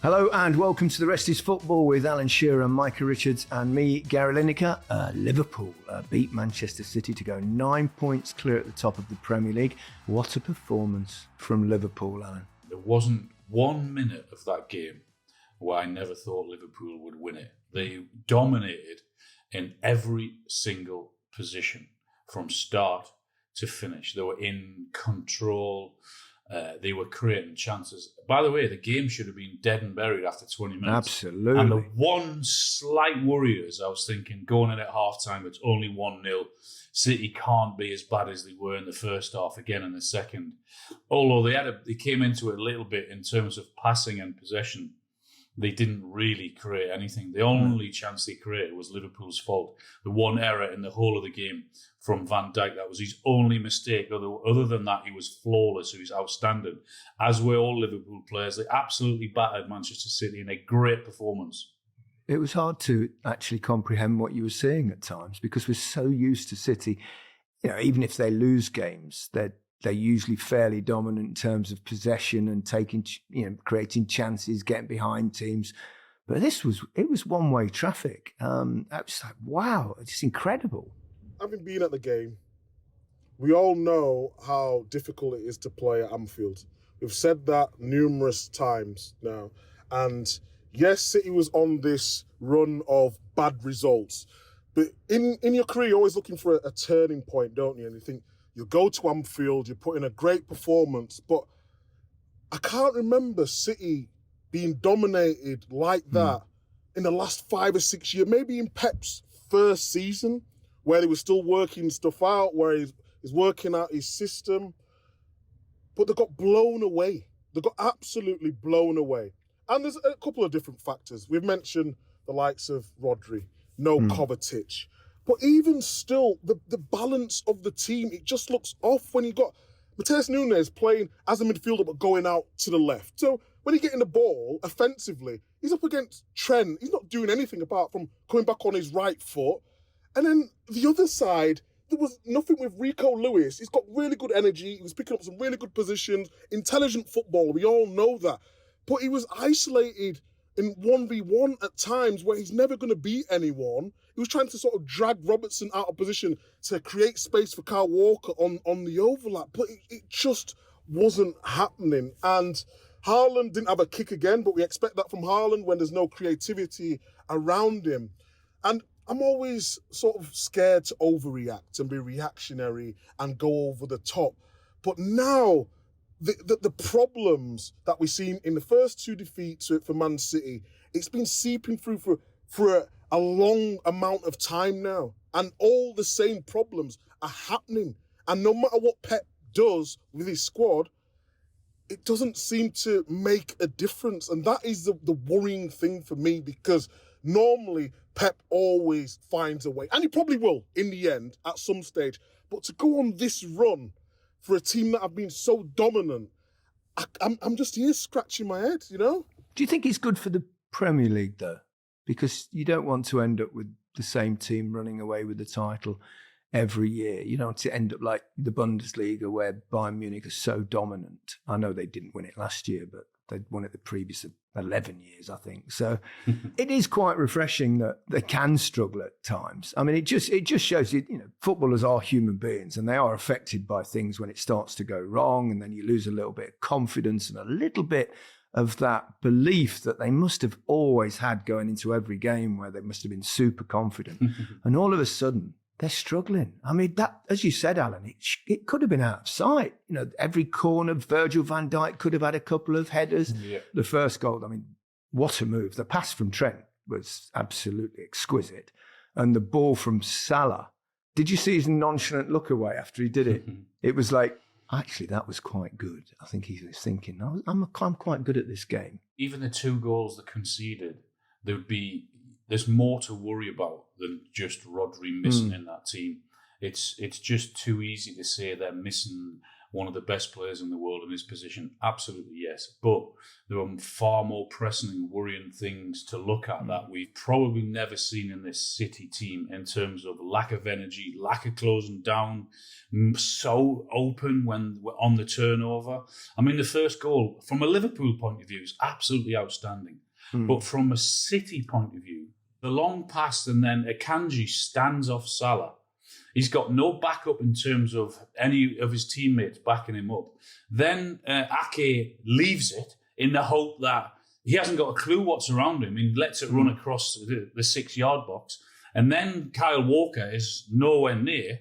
Hello and welcome to The Rest is Football with Alan Shearer, Micah Richards and me, Gary Lineker. Liverpool beat Manchester City to go 9 points clear at the top of the Premier League. What a performance from Liverpool, Alan. There wasn't 1 minute of that game where I never thought Liverpool would win it. They dominated in every single position from start to finish. They were in control. They were creating chances. By the way, the game should have been dead and buried after 20 minutes. Absolutely. And the one slight worry is, I was thinking, going in at half-time, it's only 1-0. City can't be as bad as they were in the first half again in the second. Although they came into it a little bit in terms of passing and possession. They didn't really create anything. The only chance they created was Liverpool's fault. The one error in the whole of the game from Van Dijk, that was his only mistake. Other than that, he was flawless. He was outstanding. As were all Liverpool players. They absolutely battered Manchester City in a great performance. It was hard to actually comprehend what you were seeing at times because we're so used to City. You know, even if they lose games, they're usually fairly dominant in terms of possession and creating chances, getting behind teams. But it was one-way traffic. I was like, wow, it's incredible. Having been at the game, we all know how difficult it is to play at Anfield. We've said that numerous times now. And yes, City was on this run of bad results. But in your career, you're always looking for a turning point, don't you? And you think, you go to Anfield, you put in a great performance, but I can't remember City being dominated like that in the last 5 or 6 years, maybe in Pep's first season, where they were still working stuff out, where he's working out his system. But they got blown away. They got absolutely blown away. And there's a couple of different factors. We've mentioned the likes of Rodri, Kovacic. But even still, the balance of the team, it just looks off when you got Matheus Nunes playing as a midfielder but going out to the left. So when he's getting the ball offensively, he's up against Trent. He's not doing anything apart from coming back on his right foot. And then the other side, there was nothing with Rico Lewis. He's got really good energy. He was picking up some really good positions. Intelligent footballer, we all know that. But he was isolated in 1v1 at times where he's never going to beat anyone. He was trying to sort of drag Robertson out of position to create space for Kyle Walker on the overlap, but it just wasn't happening. And Haaland didn't have a kick again, but we expect that from Haaland when there's no creativity around him. And I'm always sort of scared to overreact and be reactionary and go over the top. But now, the problems that we've seen in the first two defeats for Man City, it's been seeping through for a long amount of time now. And all the same problems are happening. And no matter what Pep does with his squad, it doesn't seem to make a difference. And that is the worrying thing for me, because normally Pep always finds a way. And he probably will in the end at some stage. But to go on this run for a team that have been so dominant, I'm just here scratching my head, you know? Do you think it's good for the Premier League, though? Because you don't want to end up with the same team running away with the title every year. You don't want to end up like the Bundesliga, where Bayern Munich are so dominant. I know they didn't win it last year, but they'd won it the previous 11 years, I think. So it is quite refreshing that they can struggle at times. I mean, it just shows you, footballers are human beings and they are affected by things when it starts to go wrong, and then you lose a little bit of confidence and a little bit of that belief that they must have always had going into every game, where they must have been super confident. And all of a sudden, they're struggling. I mean, that, as you said, Alan, it could have been out of sight. Every corner, Virgil van Dijk could have had a couple of headers. Yeah. The first goal, I mean, what a move. The pass from Trent was absolutely exquisite. And the ball from Salah, did you see his nonchalant look away after he did it? It was like, actually, that was quite good. I think he was thinking, I'm quite good at this game. Even the 2 goals they conceded, there's more to worry about than just Rodri missing in that team. It's just too easy to say they're missing one of the best players in the world in his position? Absolutely yes. But there are far more pressing and worrying things to look at that we've probably never seen in this City team in terms of lack of energy, lack of closing down, so open when we're on the turnover. I mean, the first goal, from a Liverpool point of view, is absolutely outstanding. But from a City point of view, the long pass and then Akanji stands off Salah. He's got no backup in terms of any of his teammates backing him up. Then Ake leaves it in the hope that he hasn't got a clue what's around him. He lets it run across the 6-yard box. And then Kyle Walker is nowhere near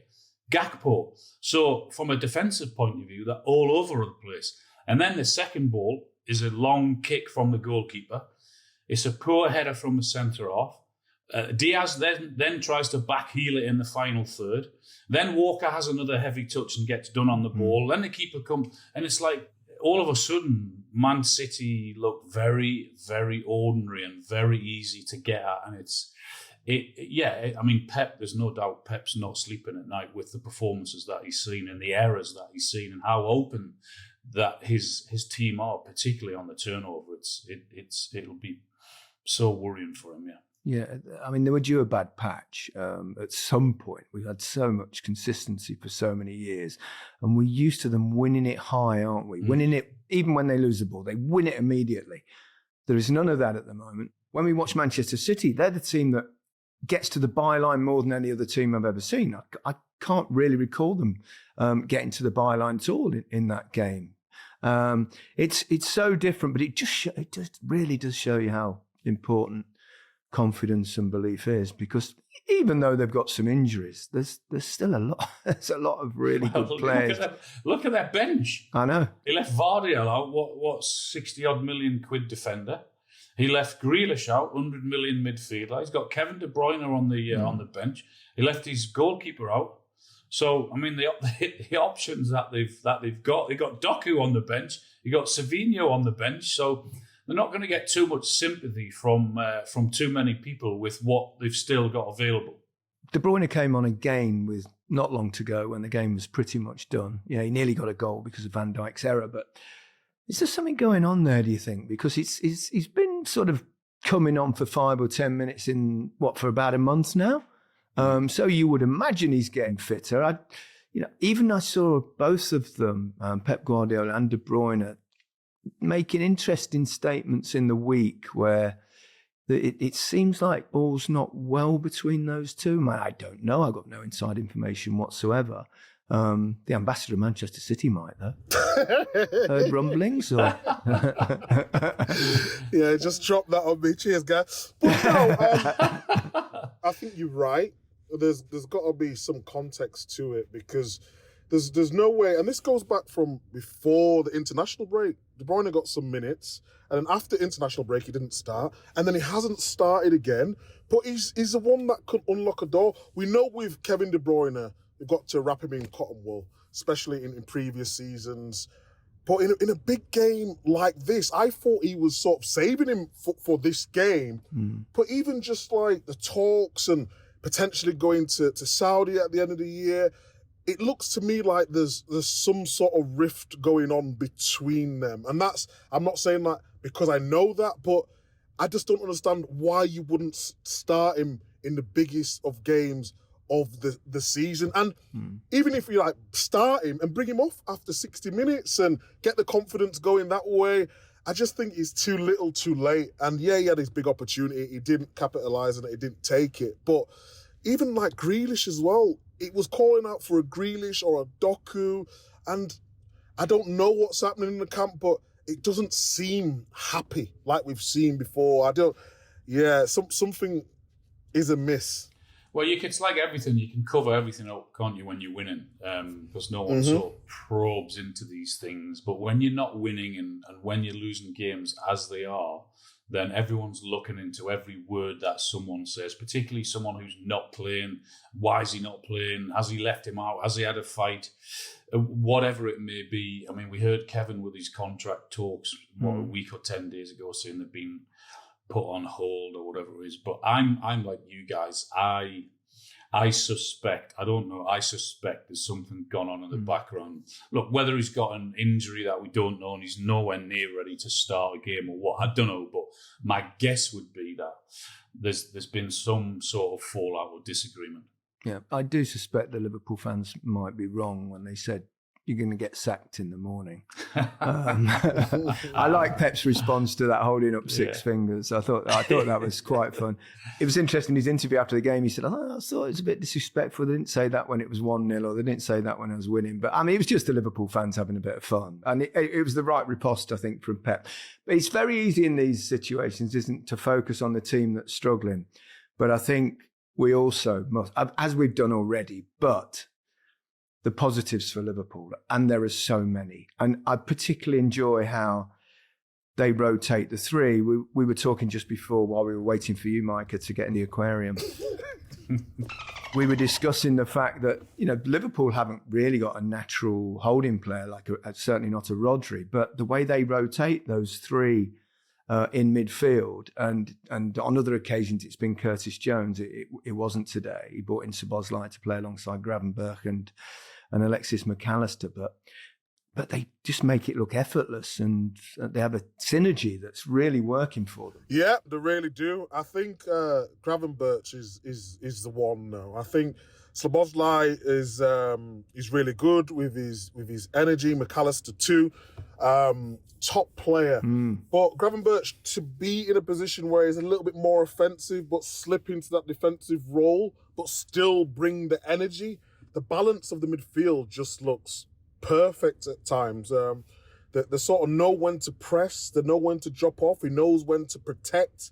Gakpo. So from a defensive point of view, they're all over the place. And then the second ball is a long kick from the goalkeeper. It's a poor header from the centre-half. Diaz then tries to backheel it in the final third. Then Walker has another heavy touch and gets done on the ball. Then the keeper comes, and it's like all of a sudden, Man City look very, very ordinary and very easy to get at. And I mean, Pep, there's no doubt Pep's not sleeping at night with the performances that he's seen and the errors that he's seen and how open that his team are, particularly on the turnover. It'll be so worrying for him, yeah. Yeah, I mean, they were due a bad patch at some point. We've had so much consistency for so many years, and we're used to them winning it high, aren't we? Winning it, even when they lose the ball, they win it immediately. There is none of that at the moment. When we watch Manchester City, they're the team that gets to the byline more than any other team I've ever seen. I can't really recall them getting to the byline at all in that game. It's so different, but it just really does show you how important confidence and belief is, because even though they've got some injuries, there's still a lot. There's a lot of really good players. Look at their bench. I know. He left Vardy out. What 60-odd million quid defender. He left Grealish out, 100 million midfielder. He's got Kevin De Bruyne on the bench. He left his goalkeeper out. So I mean, the options that they've got. They got Doku on the bench. You got Savinho on the bench. So they're not going to get too much sympathy from too many people with what they've still got available. De Bruyne came on again with not long to go when the game was pretty much done. Yeah, he nearly got a goal because of Van Dijk's error. But is there something going on there, do you think? Because he's been sort of coming on for 5 or 10 minutes for about a month now. So you would imagine he's getting fitter. I saw both of them, Pep Guardiola and De Bruyne, making interesting statements in the week where it seems like all's not well between those two. Man, I don't know. I got no inside information whatsoever. The ambassador of Manchester City might, though. Heard rumblings? Or? Yeah, just drop that on me. Cheers, guys. But no, I think you're right. There's got to be some context to it, because there's no way, and this goes back from before the international break. De Bruyne got some minutes, and then after international break, he didn't start, and then he hasn't started again. But he's the one that could unlock a door. We know with Kevin De Bruyne, we've got to wrap him in cotton wool, especially in previous seasons. But in a big game like this, I thought he was sort of saving him for this game. But even just like the talks and potentially going to Saudi at the end of the year, it looks to me like there's some sort of rift going on between them. And I'm not saying that because I know that, but I just don't understand why you wouldn't start him in the biggest of games of the season. And even if you start him and bring him off after 60 minutes and get the confidence going that way, I just think it's too little too late. And yeah, he had his big opportunity. He didn't capitalise on it. He didn't take it. But even like Grealish as well, it was calling out for a Grealish or a Doku, and I don't know what's happening in the camp, but it doesn't seem happy like we've seen before. Something is amiss. Well, it's like everything. You can cover everything up, can't you, when you're winning? Because no one sort of probes into these things. But when you're not winning and when you're losing games as they are, then everyone's looking into every word that someone says, particularly someone who's not playing. Why is he not playing? Has he left him out? Has he had a fight? Whatever it may be. I mean, we heard Kevin with his contract talks a week or 10 days ago saying they've been put on hold or whatever it is. But I'm like you guys. I I suspect there's something gone on in the background. Look, whether he's got an injury that we don't know and he's nowhere near ready to start a game or what, I don't know. But my guess would be that there's been some sort of fallout or disagreement. Yeah, I do suspect the Liverpool fans might be wrong when they said you're going to get sacked in the morning. I like Pep's response to that holding up six fingers. I thought that was quite fun. It was interesting, his interview after the game, he said, I thought it was a bit disrespectful. They didn't say that when it was 1-0 or they didn't say that when I was winning. But I mean, it was just the Liverpool fans having a bit of fun. And it was the right riposte, I think, from Pep. But it's very easy in these situations, isn't it, to focus on the team that's struggling. But I think we also must, as we've done already, but the positives for Liverpool, and there are so many. And I particularly enjoy how they rotate the three. We were talking just before while we were waiting for you, Micah, to get in the aquarium. We were discussing the fact that, Liverpool haven't really got a natural holding player, certainly not a Rodri, but the way they rotate those three in midfield, and on other occasions it's been Curtis Jones. It wasn't today. He brought in Szoboszlai to play alongside Gravenberch and Alexis McAllister, but they just make it look effortless, and they have a synergy that's really working for them. Yeah, they really do. I think Gravenberch is the one now. I think Szoboszlai is really good with his energy. McAllister too, top player. But Gravenberch, to be in a position where he's a little bit more offensive, but slip into that defensive role, but still bring the energy. The balance of the midfield just looks perfect at times. They sort of know when to press, they know when to drop off, he knows when to protect.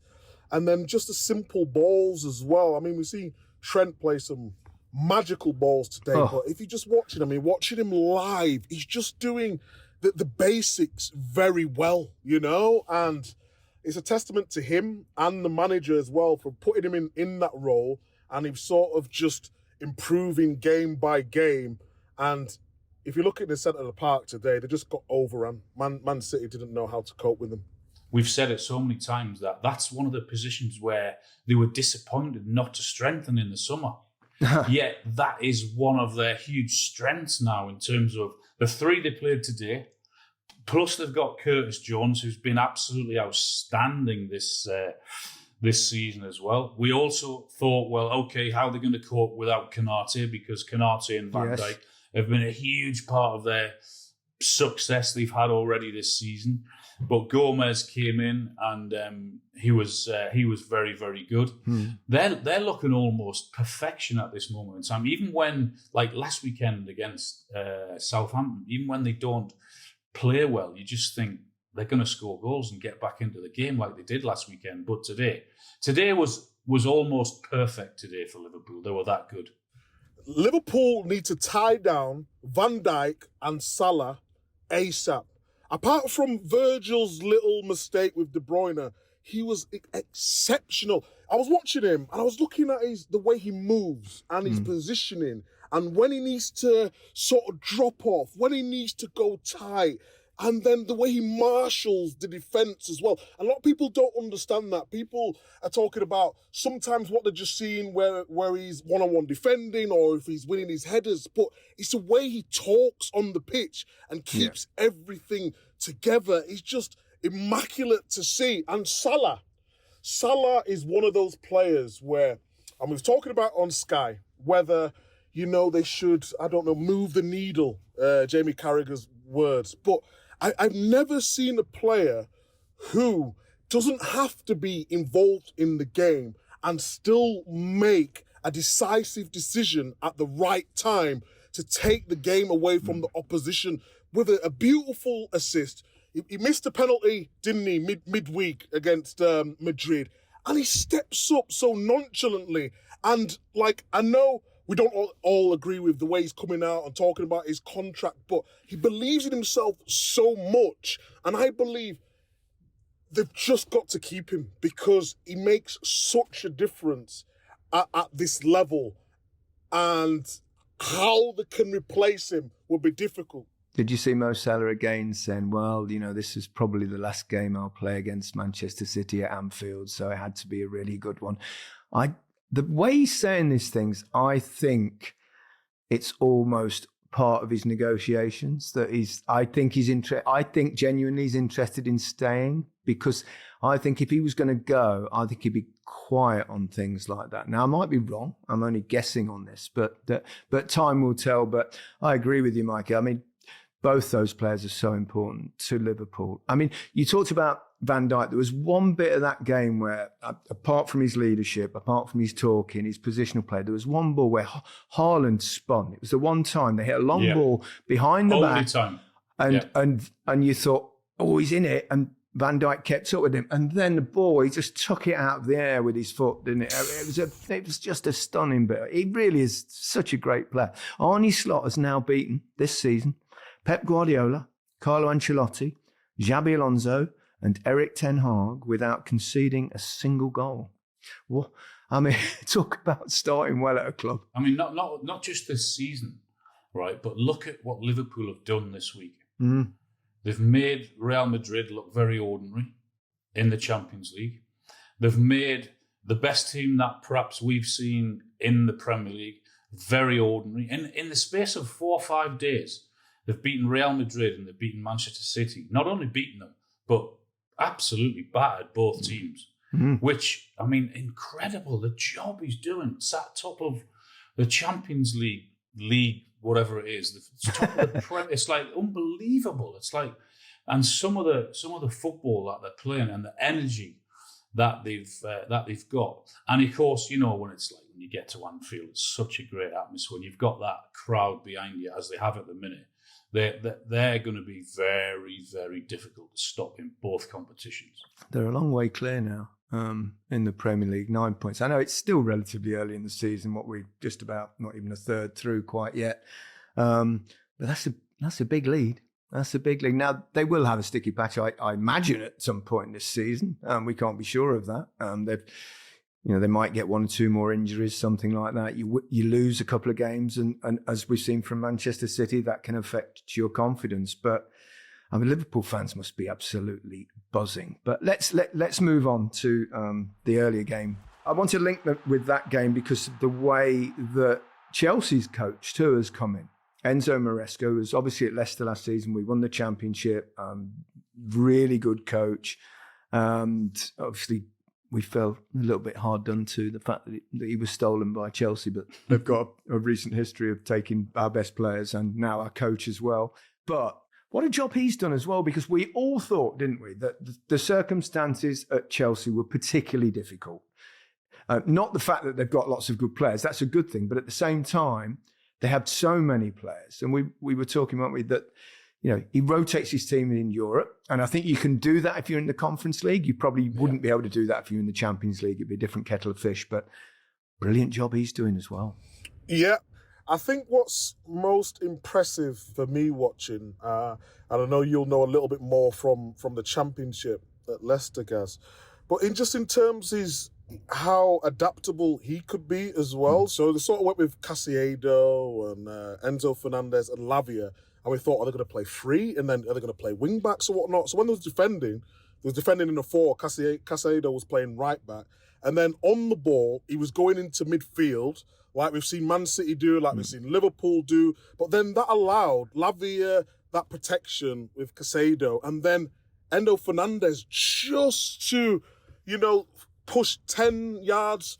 And then just the simple balls as well. I mean, we see Trent play some magical balls today, but if you're just watching him live, he's just doing the basics very well, and it's a testament to him and the manager as well for putting him in that role, and he's sort of just improving game by game. And if you look at the centre of the park today, they just got overrun. Man City didn't know how to cope with them. We've said it so many times that that's one of the positions where they were disappointed not to strengthen in the summer. Yet that is one of their huge strengths now in terms of the three they played today. Plus they've got Curtis Jones, who's been absolutely outstanding this season as well. We also thought, well, okay, how are they going to cope without Konate? Because Konate and Van Dijk have been a huge part of their success they've had already this season. But Gomez came in and he was very, very good. They're looking almost perfection at this moment in time. Even when, like last weekend against Southampton, even when they don't play well, you just think they're going to score goals and get back into the game like they did last weekend. But today was almost perfect today for Liverpool. They were that good. Liverpool need to tie down Van Dijk and Salah ASAP. Apart from Virgil's little mistake with De Bruyne, he was exceptional. I was watching him and I was looking at the way he moves and his positioning, and when he needs to sort of drop off, when he needs to go tight, and then the way he marshals the defence as well. A lot of people don't understand that. People are talking about sometimes what they're just seeing where he's one-on-one defending or if he's winning his headers, but it's the way he talks on the pitch and keeps everything together. He's just immaculate to see. And Salah is one of those players where, and we were talking about on Sky, whether, they should, move the needle, Jamie Carragher's words, but I've never seen a player who doesn't have to be involved in the game and still make a decisive decision at the right time to take the game away from the opposition with a beautiful assist. He missed a penalty, didn't he, midweek against Madrid, and he steps up so nonchalantly. And I know we don't all agree with the way he's coming out and talking about his contract, but he believes in himself so much. And I believe they've just got to keep him because he makes such a difference at this level. And how they can replace him will be difficult. Did you see Mo Salah again saying, well, this is probably the last game I'll play against Manchester City at Anfield, so it had to be a really good one. the way he's saying these things, I think it's almost part of his negotiations that I think genuinely he's interested in staying, because I think if he was going to go, I think he'd be quiet on things like that. Now, I might be wrong. I'm only guessing on this, but time will tell. But I agree with you, Micah. I mean, both those players are so important to Liverpool. I mean, you talked about Van Dijk. There was one bit of that game where, apart from his leadership, apart from his talking, his positional play, there was one ball where Haaland spun. It was the one time they hit a long ball behind the back. Time. And you thought, oh, he's in it. And Van Dijk kept up with him. And then the ball, he just took it out of the air with his foot, didn't it? It was just a stunning bit. He really is such a great player. Arne Slot has now beaten, this season, Pep Guardiola, Carlo Ancelotti, Xabi Alonso, and Eric Ten Hag without conceding a single goal. Well, I mean, talk about starting well at a club. I mean, not just this season, right? But look at what Liverpool have done this week. Mm. They've made Real Madrid look very ordinary in the Champions League. They've made the best team that perhaps we've seen in the Premier League very ordinary. In the space of 4 or 5 days, they've beaten Real Madrid and they've beaten Manchester City. Not only beaten them, but absolutely battered both teams. Mm. Which, I mean, incredible. The job he's doing. Sat top of the Champions League, whatever it is. The top of the Premier. It's like unbelievable. It's like, and some of the football that they're playing and the energy that they've got. And of course, you know, when you get to Anfield, it's such a great atmosphere. When you've got that crowd behind you, as they have at the minute, they're going to be very, very difficult to stop in both competitions. They're a long way clear now in the Premier League, 9 points. I know it's still relatively early in the season, what we're just about, not even a third through quite yet. But that's a big lead. That's a big league. Now, they will have a sticky patch, I imagine, at some point this season. We can't be sure of that. They might get 1 or 2 more injuries, something like that. You lose a couple of games, and as we've seen from Manchester City, that can affect your confidence. But I mean, Liverpool fans must be absolutely buzzing. But let's move on to the earlier game. I want to link with that game because of the way that Chelsea's coach too has come in. Enzo Maresca was obviously at Leicester last season. We won the championship. Really good coach, and obviously we felt a little bit hard done to the fact that he was stolen by Chelsea, but they've got a recent history of taking our best players and now our coach as well. But what a job he's done as well, because we all thought, didn't we, that the circumstances at Chelsea were particularly difficult. Not the fact that they've got lots of good players, that's a good thing, but at the same time, they have so many players. And we were talking, weren't we, that he rotates his team in Europe. And I think you can do that if you're in the Conference League. You probably wouldn't be able to do that if you're in the Champions League. It'd be a different kettle of fish. But brilliant job he's doing as well. Yeah. I think what's most impressive for me watching, and I know you'll know a little bit more from the Championship at Leicester, Gaz, but in terms is how adaptable he could be as well. So they sort of went with Caicedo and Enzo Fernandez and Lavia, and we thought, are they going to play free? And then are they going to play wing backs or whatnot? So when they was defending in the 4. Caicedo was playing right back. And then on the ball, he was going into midfield, like we've seen Man City do, like we've seen Liverpool do. But then that allowed Lavia that protection with Caicedo. And then Enzo Fernandez just to, push 10 yards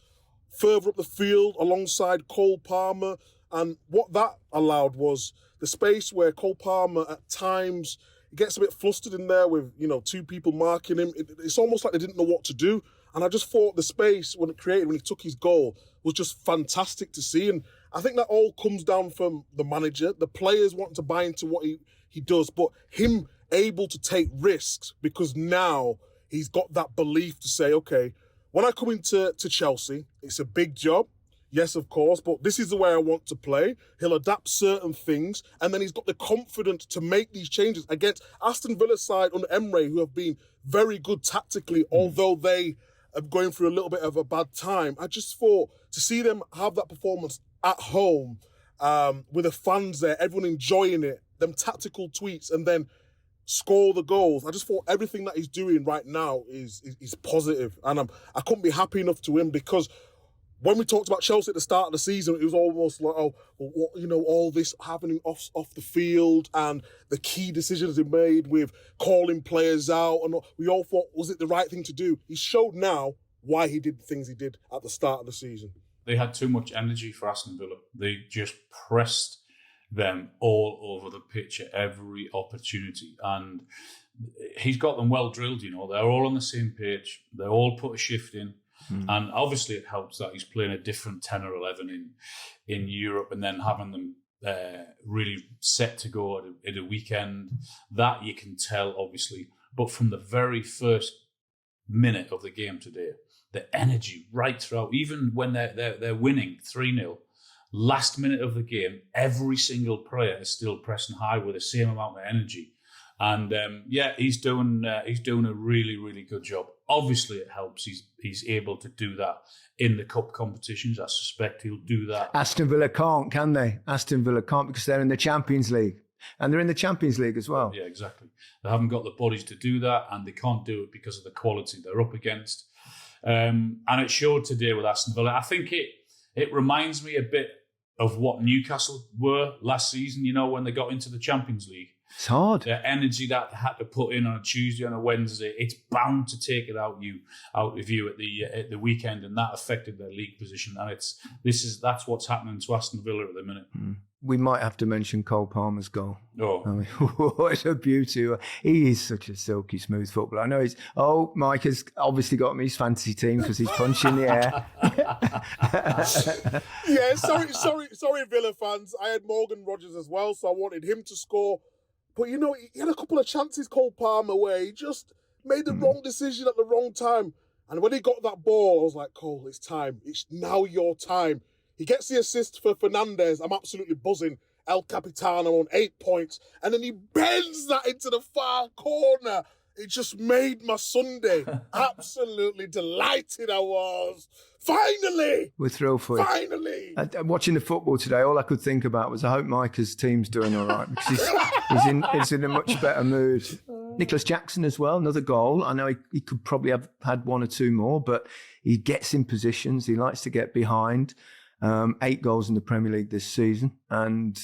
further up the field alongside Cole Palmer. And what that allowed was the space where Cole Palmer at times gets a bit flustered in there with, 2 people marking him. It's almost like they didn't know what to do. And I just thought the space when he took his goal was just fantastic to see. And I think that all comes down from the manager. The players want to buy into what he does, but him able to take risks because now he's got that belief to say, okay, when I come into Chelsea, it's a big job. Yes, of course, but this is the way I want to play. He'll adapt certain things, and then he's got the confidence to make these changes against Aston Villa's side under Emre, who have been very good tactically, although they are going through a little bit of a bad time. I just thought to see them have that performance at home with the fans there, everyone enjoying it, them tactical tweets, and then score the goals. I just thought everything that he's doing right now is positive, and I couldn't be happy enough to him because when we talked about Chelsea at the start of the season, it was almost like, all this happening off the field and the key decisions he made with calling players out. And we all thought, was it the right thing to do? He showed now why he did the things he did at the start of the season. They had too much energy for Aston Villa. They just pressed them all over the pitch at every opportunity. And he's got them well drilled, They're all on the same page. They all put a shift in. And obviously it helps that he's playing a different 10 or 11 in Europe and then having them really set to go at a weekend. That you can tell, obviously. But from the very first minute of the game today, the energy right throughout, even when they're winning 3-0, last minute of the game, every single player is still pressing high with the same amount of energy. And he's doing a really, really good job. Obviously, it helps. He's able to do that in the cup competitions. I suspect he'll do that. Aston Villa can't, can they? Aston Villa can't because they're in the Champions League. And they're in the Champions League as well. Yeah, exactly. They haven't got the bodies to do that, and they can't do it because of the quality they're up against. And it showed today with Aston Villa. I think it reminds me a bit of what Newcastle were last season, when they got into the Champions League. It's hard. The energy that they had to put in on a Tuesday and a Wednesday, it's bound to take it out of you at the weekend, and that affected their league position. And that's what's happening to Aston Villa at the minute. We might have to mention Cole Palmer's goal. Oh, I mean, what a beauty! He is such a silky smooth footballer. I know Micah's obviously got him his fantasy team because he's punching the air. Yeah, sorry, Villa fans. I had Morgan Rogers as well, so I wanted him to score. But, he had a couple of chances, Cole Palmer, where he just made the wrong decision at the wrong time. And when he got that ball, I was like, Cole, it's time. It's now your time. He gets the assist for Fernandes. I'm absolutely buzzing. El Capitano on 8 points. And then he bends that into the far corner. It just made my Sunday. Absolutely delighted I was. Finally! We're thrilled for you. Finally! Watching the football today, all I could think about was I hope Micah's team's doing all right because he's in a much better mood. Nicholas Jackson as well, another goal. I know he could probably have had one or two more, but he gets in positions. He likes to get behind. 8 goals in the Premier League this season. And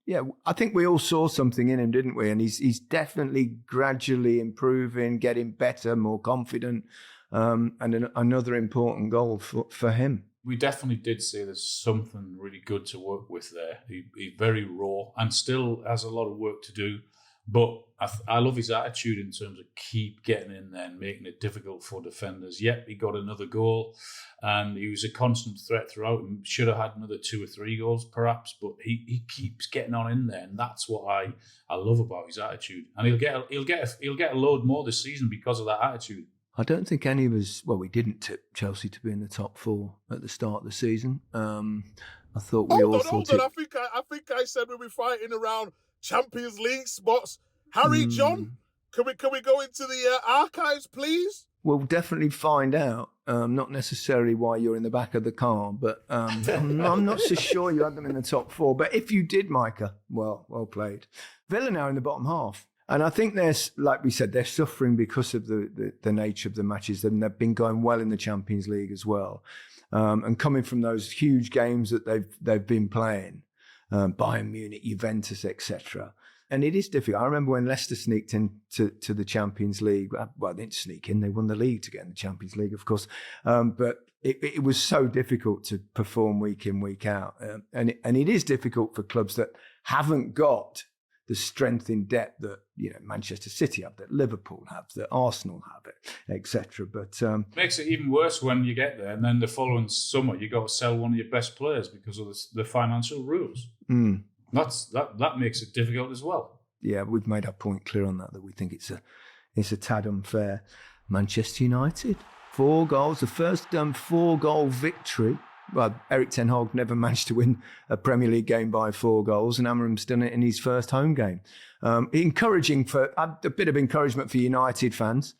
yeah, I think we all saw something in him, didn't we? And he's definitely gradually improving, getting better, more confident. And another important goal for him. We definitely did say there's something really good to work with there. He's very raw and still has a lot of work to do. But I love his attitude in terms of keep getting in there and making it difficult for defenders. Yep, he got another goal and he was a constant threat throughout and should have had another 2 or 3 goals perhaps, but he keeps getting on in there, and that's what I love about his attitude. And he'll get a load more this season because of that attitude. I don't think any of us, we didn't tip Chelsea to be in the top 4 at the start of the season. I thought we all thought it. I think I said we'll be fighting around Champions League spots. Harry, John, can we go into the archives, please? We'll definitely find out. Not necessarily why you're in the back of the car, but I'm not so sure you had them in the top 4. But if you did, Micah, well played. Villa now in the bottom half. And I think like we said, they're suffering because of the nature of the matches. And they've been going well in the Champions League as well. And coming from those huge games that they've been playing, Bayern Munich, Juventus, etc. And it is difficult. I remember when Leicester sneaked into the Champions League. Well, they didn't sneak in. They won the league to get in the Champions League, of course. But it was so difficult to perform week in, week out. And it is difficult for clubs that haven't got the strength in depth that Manchester City have, that Liverpool have, that Arsenal have, it, etc. But makes it even worse when you get there, and then the following summer you got to sell one of your best players because of the financial rules. That makes it difficult as well. Yeah, we've made our point clear on that we think it's a tad unfair. Manchester United, 4 goals, the first 4-goal victory. Well, Erik ten Hag never managed to win a Premier League game by 4 goals, and Amorim's done it in his first home game. Encouraging a bit of encouragement for United fans.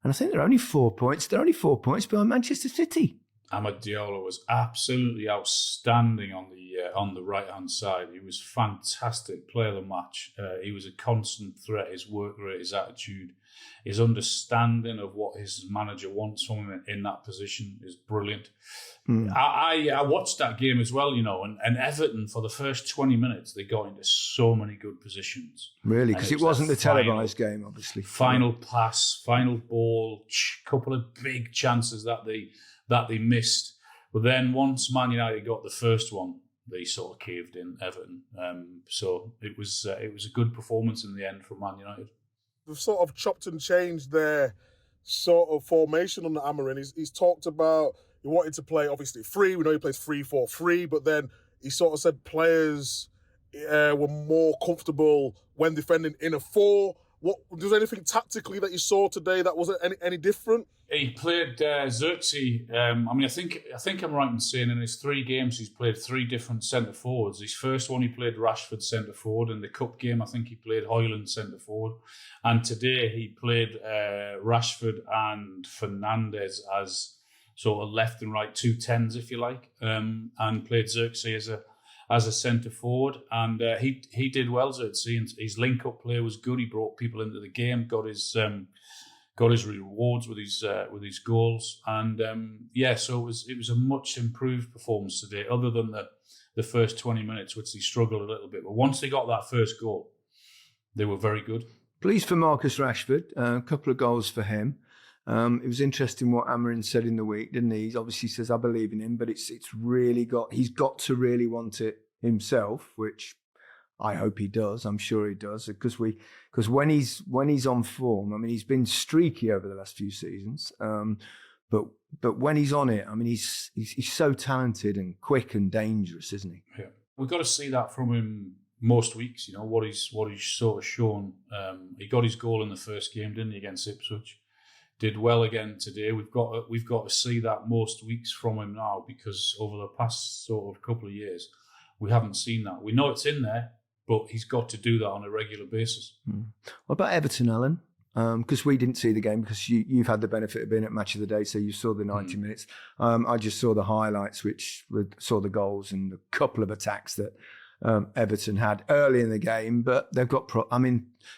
And I think they're only 4 points. They're only 4 points behind Manchester City. Amad Diallo was absolutely outstanding on the right-hand side. He was fantastic, player of the match. He was a constant threat, his work rate, his attitude. his understanding of what his manager wants from him in that position is brilliant. I watched that game as well, and Everton, for the first 20 minutes, they got into so many good positions. Really? Because it wasn't the televised game, obviously. Final pass, final ball, couple of big chances that they missed. But then once Man United got the first one, they sort of caved in, Everton. So it was a good performance in the end for Man United. We've sort of chopped and changed their sort of formation under Amorim. He's talked about he wanted to play, obviously, 3. We know he plays 3-4-3, but then he sort of said players were more comfortable when defending in a 4. Was there anything tactically that you saw today that wasn't any different? He played Xerxes. I think I'm right in saying in his 3 games he's played 3 different centre forwards. His first one he played Rashford centre forward. In the cup game, I think he played Højlund centre forward. And today he played Rashford and Fernandes as sort of left and right 2 10s, if you like, and played Xerxes as a centre forward, and he did well. Xerxes, his link-up play was good. He brought people into the game, got his rewards with his goals, and so it was a much improved performance today. Other than the first 20 minutes, which they struggled a little bit, but once they got that first goal, they were very good. Pleased for Marcus Rashford, a couple of goals for him. It was interesting what Amorim said in the week, didn't he? He obviously says, I believe in him, but he's got to really want it himself, which I hope he does. I'm sure he does, because when he's on form, I mean, he's been streaky over the last few seasons, but when he's on it, I mean, he's so talented and quick and dangerous, isn't he? Yeah, we've got to see that from him most weeks. What he's sort of shown. He got his goal in the first game, didn't he, against Ipswich? Did well again today. We've got to see that most weeks from him now, because over the past sort of couple of years, we haven't seen that. We know it's in there, but he's got to do that on a regular basis. What about Everton, Alan? Because we didn't see the game, because you've had the benefit of being at Match of the Day, so you saw the 90 minutes. I just saw the highlights, saw the goals and a couple of attacks that Everton had early in the game, but they've got.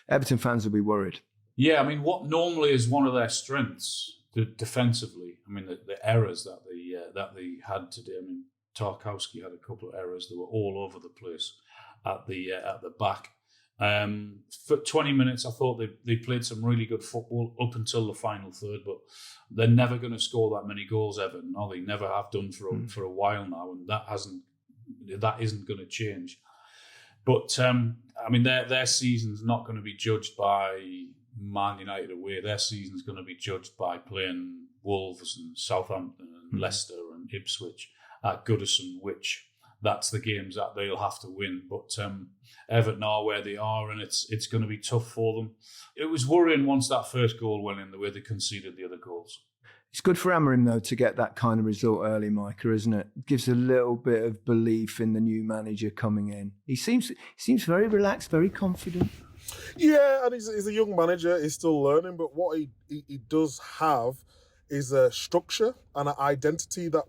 Everton fans will be worried. Yeah, I mean, what normally is one of their strengths defensively, I mean, the errors that they had today. I mean, Tarkowski had a couple of errors that were all over the place at the back. For 20 minutes, I thought they played some really good football up until the final third, but they're never going to score that many goals, Everton. No, they never have done for a while now, and that isn't going to change. But I mean, their season's not going to be judged by Man United away. Their season's going to be judged by playing Wolves and Southampton and Leicester and Ipswich at Goodison, which that's the games that they'll have to win. But Everton are where they are, and it's going to be tough for them. It was worrying once that first goal went in, the way they conceded the other goals. It's good for Amorim, though, to get that kind of result early, Micah, isn't it? It gives a little bit of belief in the new manager coming in. He seems very relaxed, very confident. Yeah, and he's a young manager. He's still learning, but what he does have is a structure and an identity that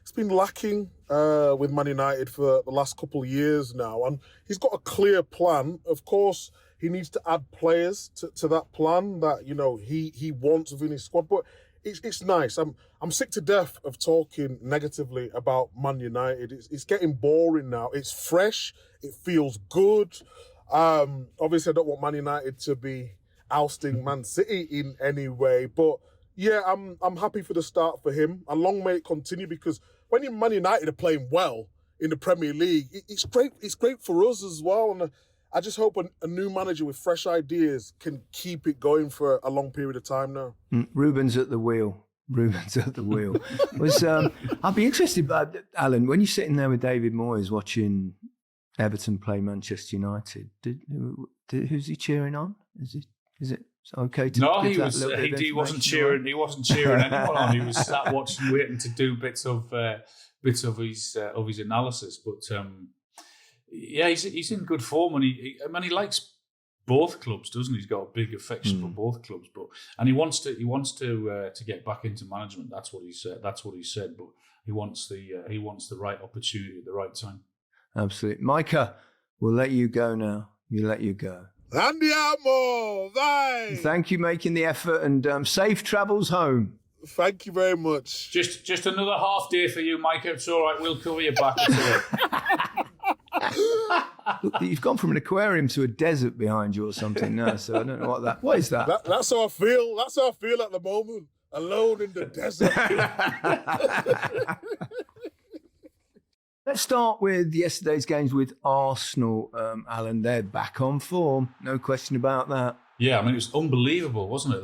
it's been lacking with Man United for the last couple of years now. And he's got a clear plan. Of course, he needs to add players to that plan that he wants within his squad. But it's nice. I'm sick to death of talking negatively about Man United. It's getting boring now. It's fresh. It feels good. Obviously, I don't want Man United to be ousting Man City in any way, but yeah, I'm happy for the start for him, and long may it continue, because when Man United are playing well in the Premier League, it's great. It's great for us as well, and I just hope a new manager with fresh ideas can keep it going for a long period of time now. Ruben's at the wheel. I'd be interested, Alan, when you're sitting there with David Moyes watching Everton play Manchester United, who's he cheering on? Is it okay to No, give he wasn't cheering. He wasn't cheering anyone on. He was sat watching, waiting to do bits of his analysis. But yeah, he's in good form, and he likes both clubs, doesn't he? He's got a big affection for both clubs, and he wants to get back into management. That's what he said. But he wants the right opportunity at the right time. Absolutely. Micah, we'll let you go now. You let you go. Andiamo, vai! Thank you making the effort and safe travels home. Thank you very much. Just another half day for you, Micah. It's all right. We'll cover your back. Look, you've gone from an aquarium to a desert behind you or something now, so I don't know what is that? That's how I feel. That's how I feel at the moment. Alone in the desert. Let's start with yesterday's games with Arsenal, Alan. They're back on form. No question about that. Yeah, I mean, it was unbelievable, wasn't it?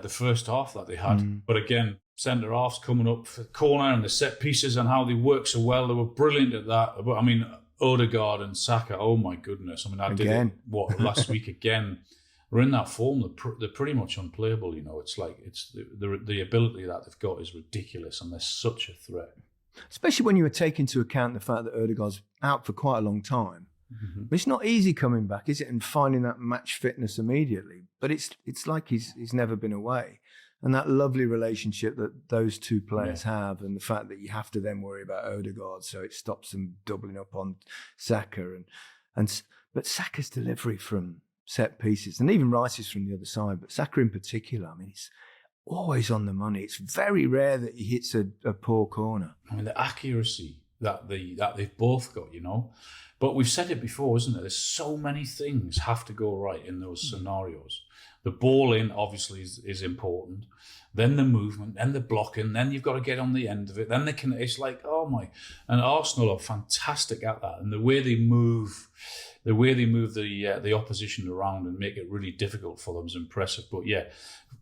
The first half that they had. But again, centre-halves coming up for the corner and the set pieces and how they work so well. They were brilliant at that. But I mean, Odegaard and Saka, oh my goodness. I mean, I did it, last week again. We're in that form. They're pretty much unplayable, you know. It's like, the ability that they've got is ridiculous and they're such a threat. Especially when you take into account the fact that Odegaard's out for quite a long time. Mm-hmm. It's not easy coming back, is it? And finding that match fitness immediately. But it's like he's never been away. And that lovely relationship that those two players have, and the fact that you have to then worry about Odegaard, so it stops them doubling up on Saka. But Saka's delivery from set pieces, and even Rice's from the other side, but Saka in particular, I mean, he's always on the money. It's very rare that he hits a poor corner. I mean, the accuracy that they've both got, you know. But we've said it before, isn't it? There's so many things have to go right in those scenarios. The ball in, obviously, is important. Then the movement, then the blocking, then you've got to get on the end of it. Then it's like, oh my. And Arsenal are fantastic at that. And the way they move the opposition around and make it really difficult for them is impressive. But yeah,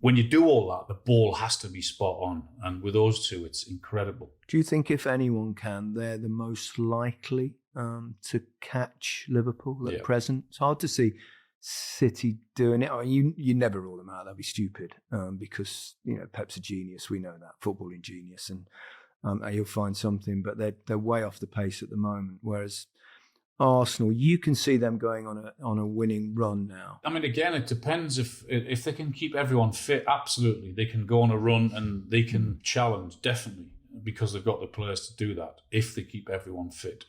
when you do all that, the ball has to be spot on. And with those two, it's incredible. Do you think if anyone can, they're the most likely to catch Liverpool at present? It's hard to see City doing it. I mean, you never rule them out. That'd be stupid because, you know, Pep's a genius. We know that, footballing genius. And he'll find something, but they're way off the pace at the moment. Whereas Arsenal, you can see them going on a winning run now. I mean, again, it depends if they can keep everyone fit. Absolutely, they can go on a run and they can challenge, definitely, because they've got the players to do that. If they keep everyone fit,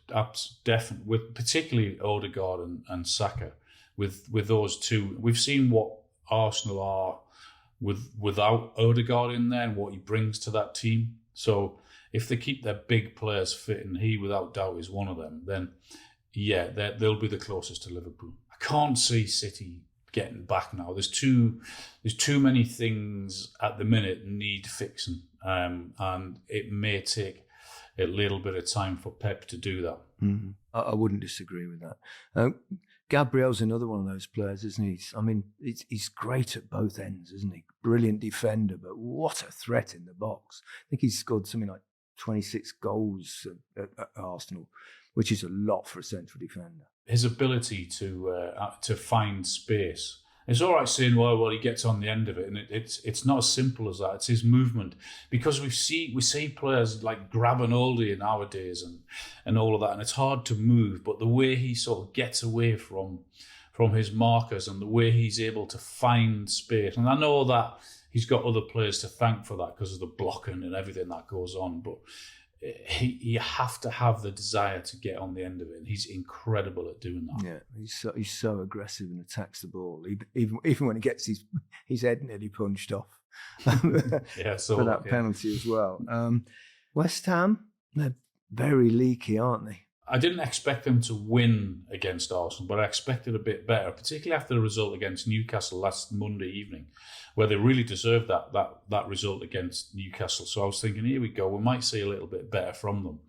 definitely, with particularly Odegaard and Saka, with those two, we've seen what Arsenal are without Odegaard in there and what he brings to that team. So if they keep their big players fit, and he without doubt is one of them, then yeah, they'll be the closest to Liverpool. I can't see City getting back now. There's too many things at the minute need fixing, and it may take a little bit of time for Pep to do that. Mm-hmm. I wouldn't disagree with that. Gabriel's another one of those players, isn't he? I mean, he's great at both ends, isn't he? Brilliant defender, but what a threat in the box. I think he's scored something like 26 goals at Arsenal, which is a lot for a central defender. His ability to find space. It's all right saying, well, he gets on the end of it, and it's not as simple as that. It's his movement, because we see players like grab an oldie nowadays and all of that, and it's hard to move. But the way he sort of gets away from his markers and the way he's able to find space, and I know that he's got other players to thank for that because of the blocking and everything that goes on, but you have to have the desire to get on the end of it, and he's incredible at doing that. Yeah, he's so aggressive and attacks the ball, even when he gets his head nearly punched off. For that penalty as well. West Ham, they're very leaky, aren't they? I didn't expect them to win against Arsenal, but I expected a bit better, particularly after the result against Newcastle last Monday evening, where they really deserved that result against Newcastle. So I was thinking, here we go, we might see a little bit better from them,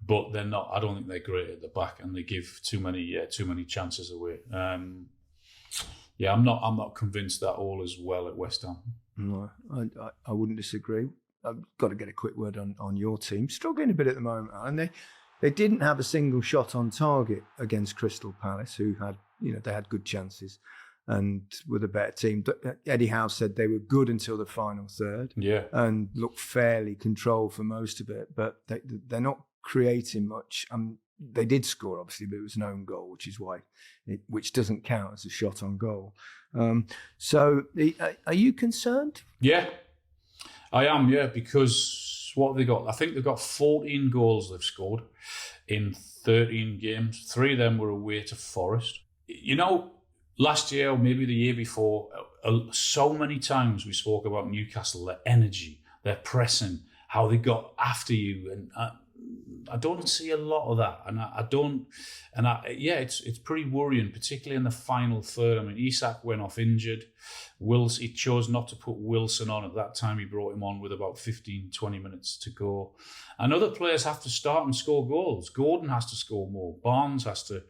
but they're not. I don't think they're great at the back, and they give too many chances away. I'm not convinced that all is well at West Ham. No, I wouldn't disagree. I've got to get a quick word on your team. Struggling a bit at the moment, and they didn't have a single shot on target against Crystal Palace, who had, they had good chances and were the better team. Eddie Howe said they were good until the final third, and looked fairly controlled for most of it, but they're not creating much. They did score, obviously, but it was an own goal, which doesn't count as a shot on goal. So, are you concerned? Yeah, I am. Yeah, because what have they got? I think they've got 14 goals they've scored in 13 games. 3 of them were away to Forest. last year or maybe the year before, so many times we spoke about Newcastle, their energy, their pressing, how they got after you, and I don't see a lot of that, and it's pretty worrying, particularly in the final third. I mean, Isak went off injured. He chose not to put Wilson on at that time. He brought him on with about 15, 20 minutes to go. And other players have to start and score goals. Gordon has to score more. Barnes has to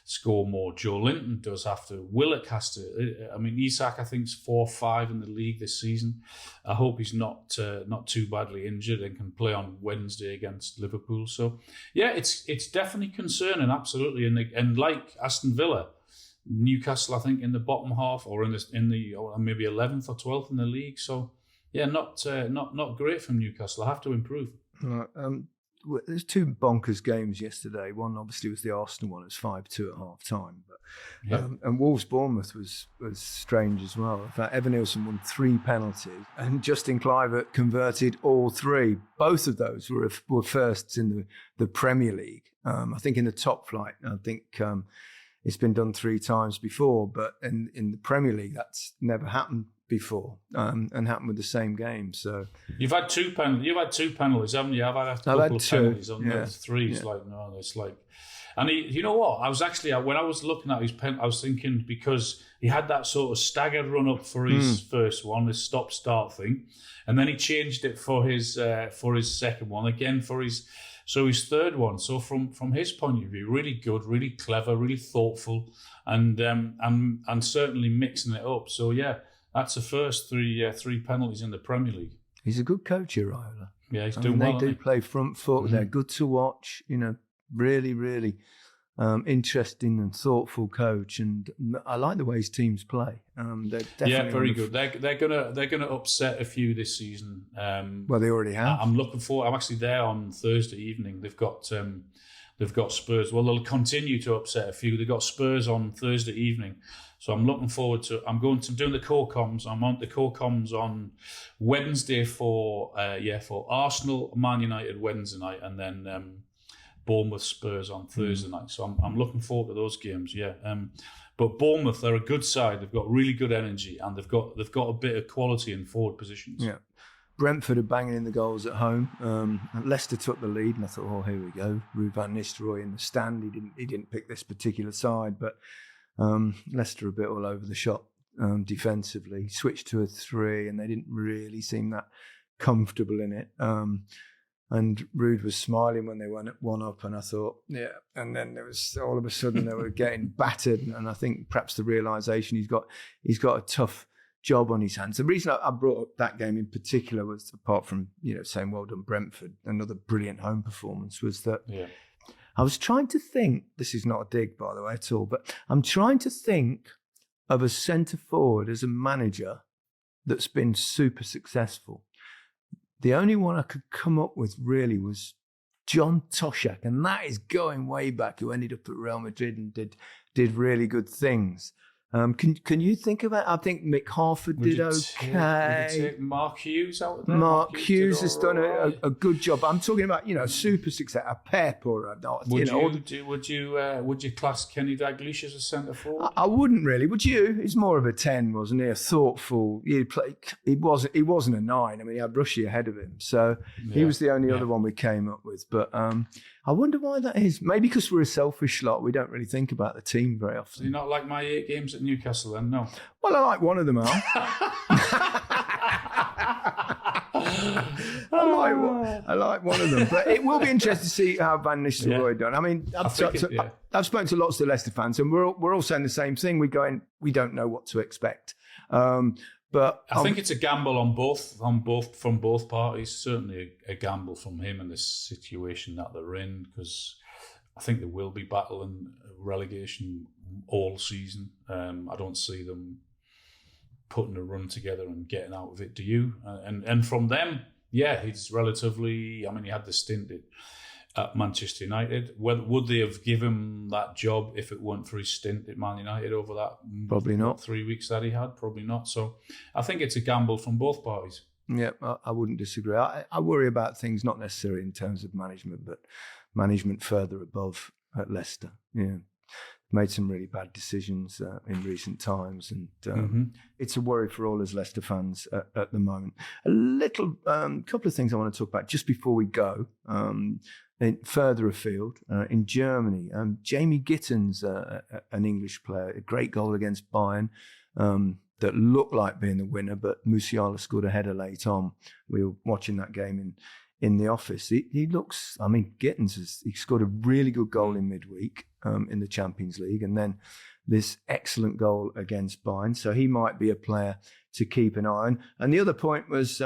score more. Joe Linton does have to. Willock has to. I mean, Isak, I think, is 4 or 5 in the league this season. I hope he's not too badly injured and can play on Wednesday against Liverpool. So, yeah, it's definitely concerning, absolutely. And like Aston Villa, Newcastle, I think, in the bottom half or or maybe 11th or 12th in the league. So, yeah, not great from Newcastle. I have to improve. Right. There's 2 bonkers games yesterday. One obviously was the Arsenal one. It was 5-2 at half time. But and Wolves-Bournemouth was strange as well. In fact, Evan Nielsen won 3 penalties and Justin Kluivert converted all 3. Both of those were firsts in the Premier League. I think in the top flight. I think it's been done 3 times before, but in the Premier League, that's never happened before, and happened with the same game. So you've had 2 penalties. You've had 2 penalties, haven't you? I've had a couple of penalties on the 3. It's like, no, it's like, and you know what? I was actually, when I was looking at his pen, I was thinking, because he had that sort of staggered run up for his first one, this stop-start thing, and then he changed it for his second one, again for his third one. So from his point of view, really good, really clever, really thoughtful, and certainly mixing it up. So yeah, that's the first 3 penalties in the Premier League. He's a good coach, Iraola. Yeah, he's doing well. They do play front foot. Mm-hmm. They're good to watch. You know, really, really interesting and thoughtful coach, and I like the way his teams play. They're definitely very good. They're gonna upset a few this season. Well, they already have. I'm looking forward. I'm actually there on Thursday evening. They've got Spurs. Well, they'll continue to upset a few. They've got Spurs on Thursday evening. So I'm looking forward to. I'm doing the core comms. I'm on the core comms on Wednesday for Arsenal, Man United Wednesday night, and then Bournemouth Spurs on Thursday night. So I'm looking forward to those games. Yeah. But Bournemouth, they're a good side. They've got really good energy, and they've got a bit of quality in forward positions. Yeah. Brentford are banging in the goals at home. Leicester took the lead, and I thought, oh, here we go. Ruud van Nistelrooy in the stand. He didn't pick this particular side, but Leicester a bit all over the shop defensively. Switched to a 3, and they didn't really seem that comfortable in it. And Ruud was smiling when they went 1 up, and I thought, yeah. And then there was all of a sudden they were getting battered, and I think perhaps the realisation he's got a tough job on his hands. The reason I brought up that game in particular was, apart from saying well done Brentford, another brilliant home performance, was that I was trying to think. This is not a dig, by the way, at all, but I'm trying to think of a centre forward as a manager that's been super successful. The only one I could come up with really was John Toshak, and that is going way back, who ended up at Real Madrid and did really good things. Can you think of it? I think Mick Harford did okay. Would you take Mark Hughes out of that? Mark Hughes has done a good job. I'm talking about super success, a Pep or a. Would you class Kenny Dalglish as a centre forward? I wouldn't really. Would you? He's more of a 10, wasn't he? A thoughtful. He wasn't a 9. I mean, he had Rushy ahead of him, so he was the only other one we came up with. But I wonder why that is. Maybe because we're a selfish lot. We don't really think about the team very often. Do you not like my 8 games at Newcastle then? No. Well, I like one of them, Al. I like one of them. But it will be interesting to see how Van Nistelrooy done. I mean, I've spoken to lots of Leicester fans, and we're all saying the same thing. We don't know what to expect. But I think it's a gamble from both parties. Certainly a gamble from him in the situation that they're in, because I think they will be battling relegation all season. I don't see them putting a run together and getting out of it. Do you? And from them, he's relatively. I mean, he had the stint at Manchester United. Would they have given him that job if it weren't for his stint at Man United over that? Probably not. 3 weeks that he had? Probably not. So I think it's a gamble from both parties. Yeah, I wouldn't disagree. I worry about things not necessarily in terms of management, but management further above at Leicester. Yeah. made some really bad decisions in recent times, and it's a worry for all us Leicester fans at the moment. A little couple of things I want to talk about just before we go. Further afield, in Germany, Jamie Gittens, an English player, a great goal against Bayern that looked like being the winner, but Musiala scored a header late on. We were watching that game in the office. He looks, I mean, Gittens, he scored a really good goal in midweek in the Champions League, and then this excellent goal against Bayern. So he might be a player to keep an eye on. And the other point was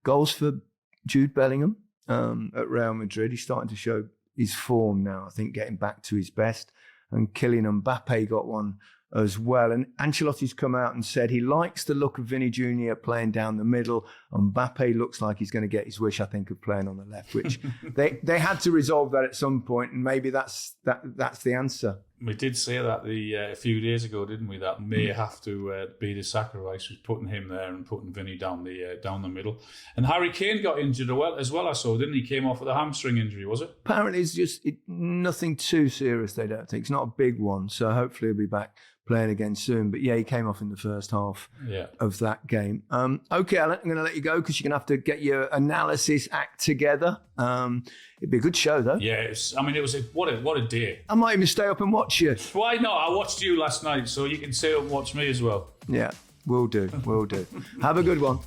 goals for Jude Bellingham. At Real Madrid. He's starting to show his form now, I think, getting back to his best. And Kylian Mbappe got one as well. And Ancelotti's come out and said he likes the look of Vinny Jr. playing down the middle. Mbappe looks like he's going to get his wish, I think, of playing on the left, which they had to resolve that at some point, and maybe that's the answer. We did say that a few days ago, didn't we? That may have to be the sacrifice, was putting him there and putting Vinny down the middle. And Harry Kane got injured as well, I saw, didn't he? Came off with a hamstring injury, was it? Apparently it's just nothing too serious, they don't think. It's not a big one, so hopefully he'll be back playing again soon. But yeah, he came off in the first half of that game. Okay, Alan, I'm going to let you go because you're going to have to get your analysis act together. It'd be a good show, though. Yes, I mean, it was what a day. I might even stay up and watch you. Why not? I watched you last night, so you can stay up and watch me as well. Yeah, will do. Have a good one.